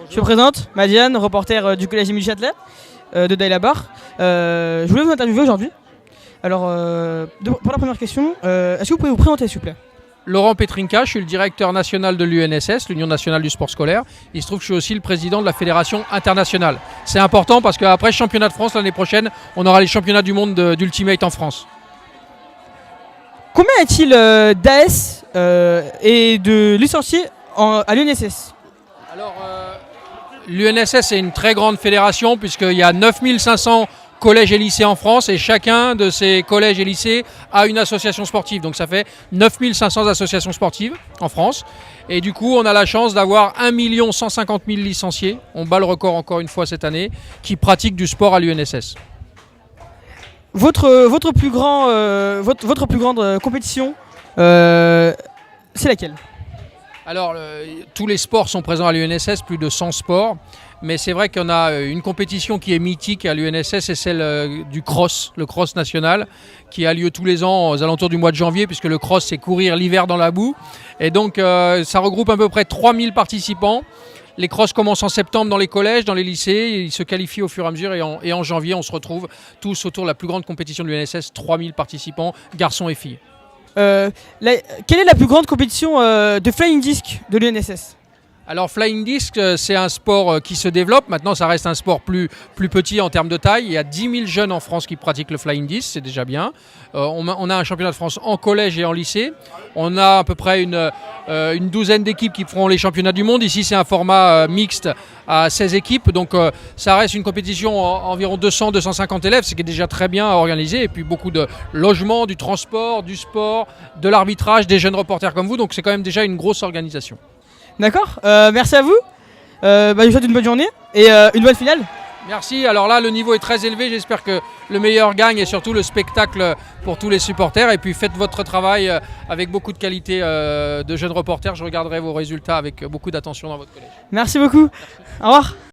Je me présente, Madiane, reporter du collège Émile Châtelet de Deuil-la-Barre. Je voulais vous interviewer aujourd'hui. Alors, pour la première question, est-ce que vous pouvez vous présenter s'il vous plaît? Laurent Petrinka, je suis le directeur national de l'UNSS, l'Union nationale du sport scolaire. Il se trouve que je suis aussi le président de la fédération internationale. C'est important parce qu'après le championnat de France, l'année prochaine, on aura les championnats du monde d'Ultimate en France. Combien est-il d'AS et de licenciés à l'UNSS? Alors, l'UNSS est une très grande fédération puisqu'il y a 9500 collèges et lycées en France et chacun de ces collèges et lycées a une association sportive. Donc ça fait 9500 associations sportives en France. Et du coup, on a la chance d'avoir 1 150 000 licenciés, on bat le record encore une fois cette année, qui pratiquent du sport à l'UNSS. Votre plus grande compétition, c'est laquelle? Alors, tous les sports sont présents à l'UNSS, plus de 100 sports. Mais c'est vrai qu'on a une compétition qui est mythique à l'UNSS, c'est celle du cross, le cross national, qui a lieu tous les ans aux alentours du mois de janvier, puisque le cross, c'est courir l'hiver dans la boue. Et donc, ça regroupe à peu près 3000 participants. Les crosses commencent en septembre dans les collèges, dans les lycées. Ils se qualifient au fur et à mesure. Et en janvier, on se retrouve tous autour de la plus grande compétition de l'UNSS, 3000 participants, garçons et filles. Quelle est la plus grande compétition de flying disc de l'UNSS? Alors Flying Disc, c'est un sport qui se développe. Maintenant, ça reste un sport plus petit en termes de taille. Il y a 10 000 jeunes en France qui pratiquent le Flying Disc, c'est déjà bien. On a un championnat de France en collège et en lycée. On a à peu près une douzaine d'équipes qui feront les championnats du monde. Ici, c'est un format mixte à 16 équipes. Donc ça reste une compétition environ 200-250 élèves, ce qui est déjà très bien organisé. Et puis beaucoup de logements, du transport, du sport, de l'arbitrage, des jeunes reporters comme vous. Donc c'est quand même déjà une grosse organisation. D'accord, merci à vous. Je vous souhaite une bonne journée et une bonne finale. Merci, alors là le niveau est très élevé, j'espère que le meilleur gagne et surtout le spectacle pour tous les supporters. Et puis faites votre travail avec beaucoup de qualité de jeunes reporters, je regarderai vos résultats avec beaucoup d'attention dans votre collège. Merci beaucoup, merci. Au revoir.